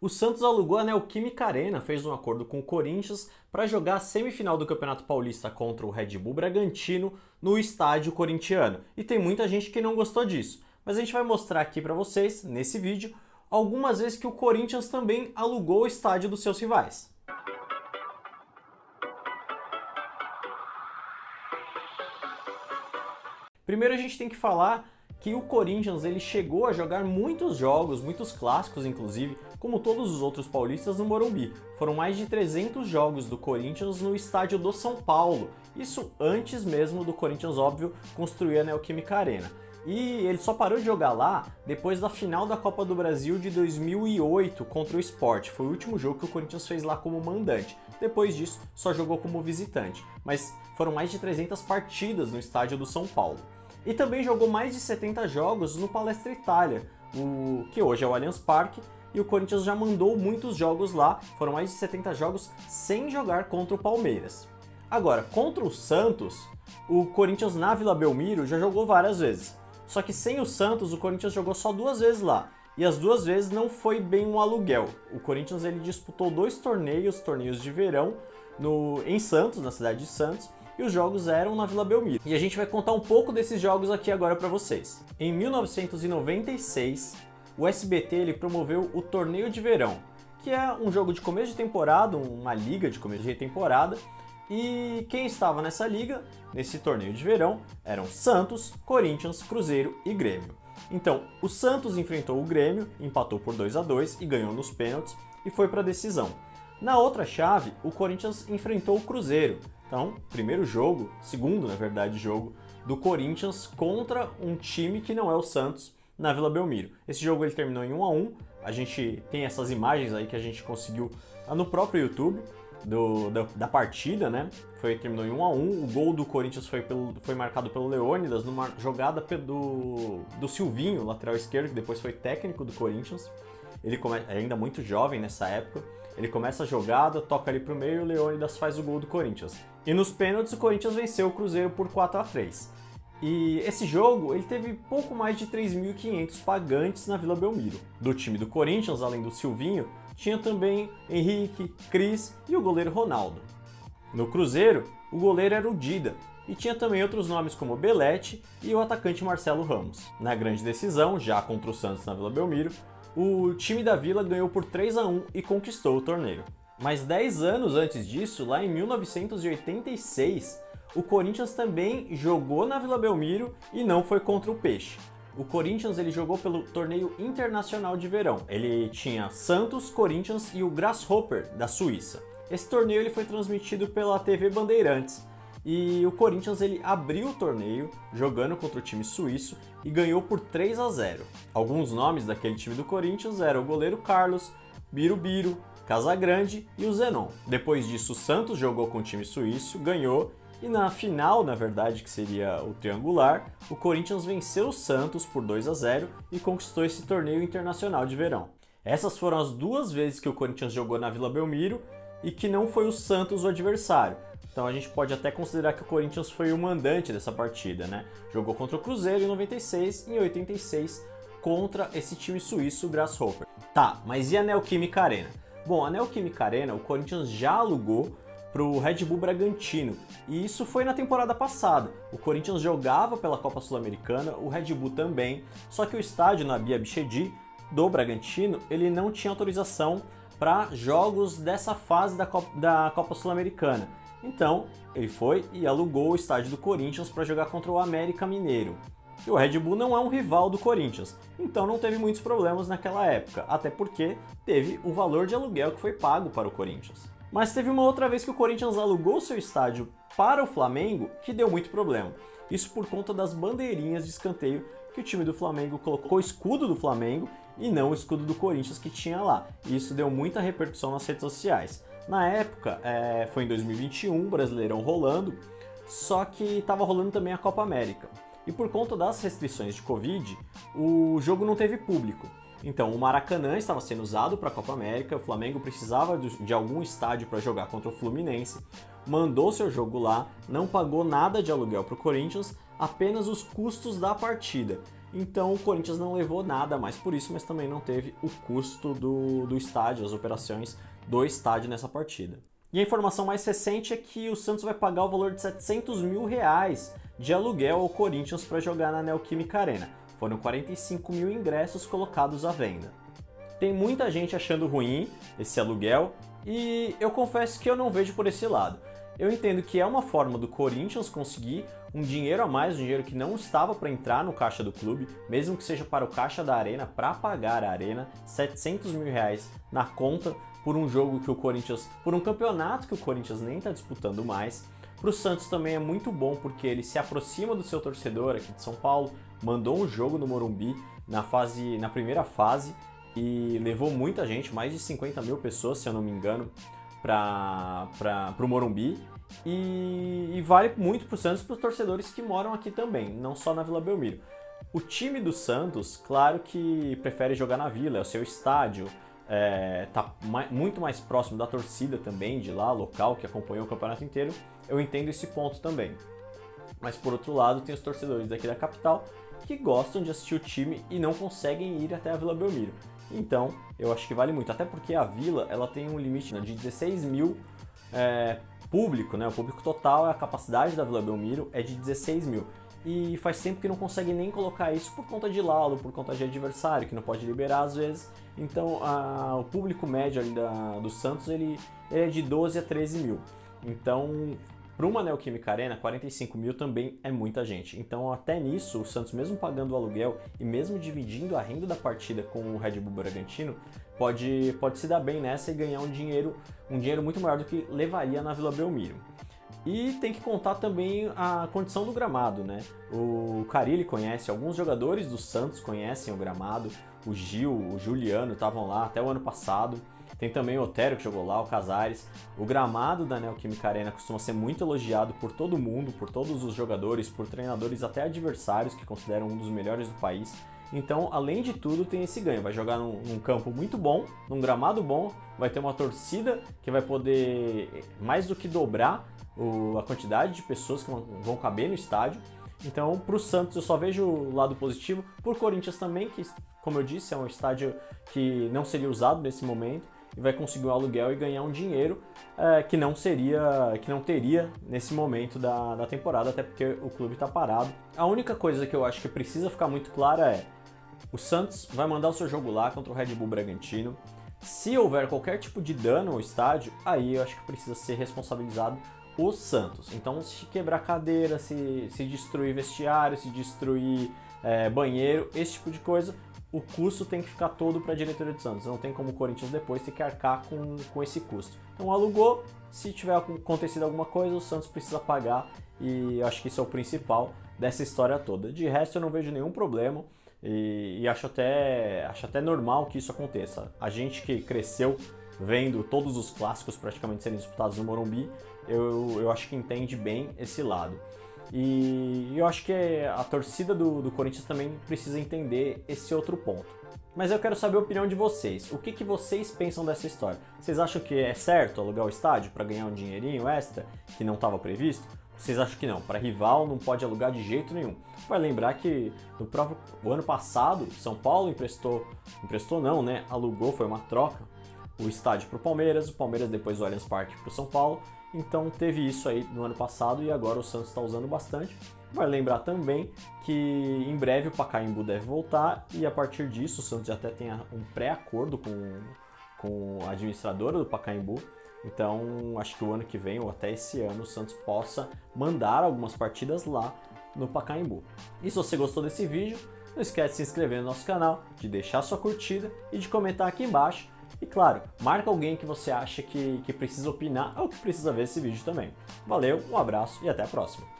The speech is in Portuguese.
O Santos alugou a Neoquímica Arena, fez um acordo com o Corinthians para jogar a semifinal do Campeonato Paulista contra o Red Bull Bragantino no estádio corintiano. E tem muita gente que não gostou disso, mas a gente vai mostrar aqui para vocês, nesse vídeo, algumas vezes que o Corinthians também alugou o estádio dos seus rivais. Primeiro a gente tem que falar que o Corinthians ele chegou a jogar muitos jogos, muitos clássicos inclusive, como todos os outros paulistas no Morumbi. Foram mais de 300 jogos do Corinthians no estádio do São Paulo, isso antes mesmo do Corinthians, óbvio, construir a Neoquímica Arena. E ele só parou de jogar lá depois da final da Copa do Brasil de 2008 contra o Sport. Foi o último jogo que o Corinthians fez lá como mandante. Depois disso, só jogou como visitante. Mas foram mais de 300 partidas no estádio do São Paulo. E também jogou mais de 70 jogos no Palestra Itália, que hoje é o Allianz Parque, e o Corinthians já mandou muitos jogos lá, foram mais de 70 jogos sem jogar contra o Palmeiras. Agora, contra o Santos, o Corinthians na Vila Belmiro já jogou várias vezes. Só que sem o Santos, o Corinthians jogou só 2 vezes lá, e as 2 vezes não foi bem um aluguel. O Corinthians ele disputou 2 torneios de verão em Santos, na cidade de Santos, e os jogos eram na Vila Belmiro. E a gente vai contar um pouco desses jogos aqui agora para vocês. Em 1996, o SBT ele promoveu o Torneio de Verão, que é um jogo de começo de temporada, uma liga de começo de temporada, e quem estava nessa liga, nesse torneio de verão, eram Santos, Corinthians, Cruzeiro e Grêmio. Então, o Santos enfrentou o Grêmio, empatou por 2-2 e ganhou nos pênaltis e foi para a decisão. Na outra chave, o Corinthians enfrentou o Cruzeiro. Então, primeiro jogo, segundo, na verdade, jogo do Corinthians contra um time que não é o Santos na Vila Belmiro. Esse jogo ele terminou em 1-1. A gente tem essas imagens aí que a gente conseguiu no próprio YouTube da partida, né? Terminou em 1-1. O gol do Corinthians foi marcado pelo Leônidas numa jogada do Silvinho, lateral esquerdo, que depois foi técnico do Corinthians. Ele é ainda muito jovem nessa época. Ele começa a jogada, toca ali pro meio e o Leônidas faz o gol do Corinthians. E nos pênaltis o Corinthians venceu o Cruzeiro por 4-3. E esse jogo ele teve pouco mais de 3.500 pagantes na Vila Belmiro. Do time do Corinthians, além do Silvinho, tinha também Henrique, Cris e o goleiro Ronaldo. No Cruzeiro, o goleiro era o Dida, e tinha também outros nomes como Belete e o atacante Marcelo Ramos. Na grande decisão, já contra o Santos na Vila Belmiro, o time da Vila ganhou por 3-1 e conquistou o torneio. Mas 10 anos antes disso, lá em 1986, o Corinthians também jogou na Vila Belmiro e não foi contra o Peixe. O Corinthians ele jogou pelo Torneio Internacional de Verão. Ele tinha Santos, Corinthians e o Grasshopper da Suíça. Esse torneio ele foi transmitido pela TV Bandeirantes. E o Corinthians ele abriu o torneio jogando contra o time suíço e ganhou por 3-0. Alguns nomes daquele time do Corinthians eram o goleiro Carlos, Birubiru, Casagrande e o Zenon. Depois disso o Santos jogou com o time suíço, ganhou e na final, na verdade, que seria o triangular, o Corinthians venceu o Santos por 2-0 e conquistou esse torneio internacional de verão. Essas foram as 2 vezes que o Corinthians jogou na Vila Belmiro e que não foi o Santos o adversário. Então a gente pode até considerar que o Corinthians foi o mandante dessa partida, né? Jogou contra o Cruzeiro em 96 e em 86 contra esse time suíço, o Grasshopper. Tá, mas e a Neoquímica Arena? Bom, a Neoquímica Arena o Corinthians já alugou para o Red Bull Bragantino, e isso foi na temporada passada. O Corinthians jogava pela Copa Sul-Americana, o Red Bull também, só que o estádio na Bia Bichedi do Bragantino ele não tinha autorização para jogos dessa fase da Copa Sul-Americana. Então, ele foi e alugou o estádio do Corinthians para jogar contra o América Mineiro. E o Red Bull não é um rival do Corinthians, então não teve muitos problemas naquela época, até porque teve o valor de aluguel que foi pago para o Corinthians. Mas teve uma outra vez que o Corinthians alugou seu estádio para o Flamengo que deu muito problema. Isso por conta das bandeirinhas de escanteio que o time do Flamengo colocou o escudo do Flamengo e não o escudo do Corinthians que tinha lá. E isso deu muita repercussão nas redes sociais. Na época, foi em 2021, Brasileirão rolando, só que estava rolando também a Copa América. E por conta das restrições de Covid, o jogo não teve público. Então, o Maracanã estava sendo usado para a Copa América, o Flamengo precisava de algum estádio para jogar contra o Fluminense, mandou seu jogo lá, não pagou nada de aluguel para o Corinthians, apenas os custos da partida. Então o Corinthians não levou nada mais por isso, mas também não teve o custo do estádio, as operações do estádio nessa partida. E a informação mais recente é que o Santos vai pagar o valor de R$700 mil de aluguel ao Corinthians para jogar na Neoquímica Arena. Foram 45 mil ingressos colocados à venda. Tem muita gente achando ruim esse aluguel e eu confesso que eu não vejo por esse lado. Eu entendo que é uma forma do Corinthians conseguir um dinheiro a mais, um dinheiro que não estava para entrar no caixa do clube, mesmo que seja para o caixa da Arena, para pagar a Arena, R$700 mil na conta por um jogo que o Corinthians, por um campeonato que o Corinthians nem está disputando mais. Para o Santos também é muito bom porque ele se aproxima do seu torcedor aqui de São Paulo, mandou um jogo no Morumbi na primeira fase e levou muita gente, mais de 50 mil pessoas, se eu não me engano, para o Morumbi. E vale muito para o Santos e para os torcedores que moram aqui também, não só na Vila Belmiro. O time do Santos, claro que prefere jogar na Vila, é o seu estádio, tá muito mais próximo da torcida também, de lá, local, que acompanhou o campeonato inteiro. Eu entendo esse ponto também. Mas por outro lado, tem os torcedores daqui da capital que gostam de assistir o time e não conseguem ir até a Vila Belmiro. Então, eu acho que vale muito, até porque a Vila ela tem um limite de 16 mil público, né? O público total, a capacidade da Vila Belmiro é de 16 mil. E faz tempo que não consegue nem colocar isso por conta de laudo, por conta de adversário, que não pode liberar às vezes. Então, o público médio ali do Santos ele é de 12 a 13 mil. Então, para uma Neoquímica Arena, 45 mil também é muita gente. Então, até nisso, o Santos, mesmo pagando o aluguel e mesmo dividindo a renda da partida com o Red Bull Bragantino, pode se dar bem nessa e ganhar um dinheiro muito maior do que levaria na Vila Belmiro. E tem que contar também a condição do gramado, né? O Carille conhece, alguns jogadores do Santos conhecem o gramado, o Gil, o Juliano estavam lá até o ano passado. Tem também o Otero que jogou lá, o Casares. O gramado da Neoquímica Arena costuma ser muito elogiado por todo mundo, por todos os jogadores, por treinadores até adversários que consideram um dos melhores do país. Então, além de tudo, tem esse ganho. Vai jogar num campo muito bom, num gramado bom, vai ter uma torcida que vai poder mais do que dobrar a quantidade de pessoas que vão caber no estádio. Então, para o Santos eu só vejo o lado positivo. Por Corinthians também, que, como eu disse, é um estádio que não seria usado nesse momento e vai conseguir um aluguel e ganhar um dinheiro que não teria nesse momento da temporada, até porque o clube está parado. A única coisa que eu acho que precisa ficar muito clara é: o Santos vai mandar o seu jogo lá contra o Red Bull Bragantino. Se houver qualquer tipo de dano ao estádio, aí eu acho que precisa ser responsabilizado o Santos. Então, se quebrar cadeira, se destruir vestiário, se destruir banheiro, esse tipo de coisa, o custo tem que ficar todo para a diretoria do Santos. Não tem como o Corinthians depois ter que arcar com esse custo. Então, alugou, se tiver acontecido alguma coisa, o Santos precisa pagar e eu acho que isso é o principal dessa história toda. De resto, eu não vejo nenhum problema. E acho até normal que isso aconteça. A gente que cresceu vendo todos os clássicos praticamente serem disputados no Morumbi, eu acho que entende bem esse lado. E eu acho que a torcida do Corinthians também precisa entender esse outro ponto. Mas eu quero saber a opinião de vocês. O que vocês pensam dessa história? Vocês acham que é certo alugar o estádio para ganhar um dinheirinho extra que não estava previsto? Vocês acham que não? Para rival não pode alugar de jeito nenhum. Vai lembrar que o ano passado, São Paulo alugou, foi uma troca, o estádio para o Palmeiras depois o Allianz Parque para o São Paulo. Então teve isso aí no ano passado e agora o Santos está usando bastante. Vai lembrar também que em breve o Pacaembu deve voltar e a partir disso o Santos já até tem um pré-acordo com a administradora do Pacaembu. Então acho que o ano que vem ou até esse ano o Santos possa mandar algumas partidas lá no Pacaembu. E se você gostou desse vídeo, não esquece de se inscrever no nosso canal, de deixar sua curtida e de comentar aqui embaixo. E claro, marca alguém que você acha que precisa opinar ou que precisa ver esse vídeo também. Valeu, um abraço e até a próxima!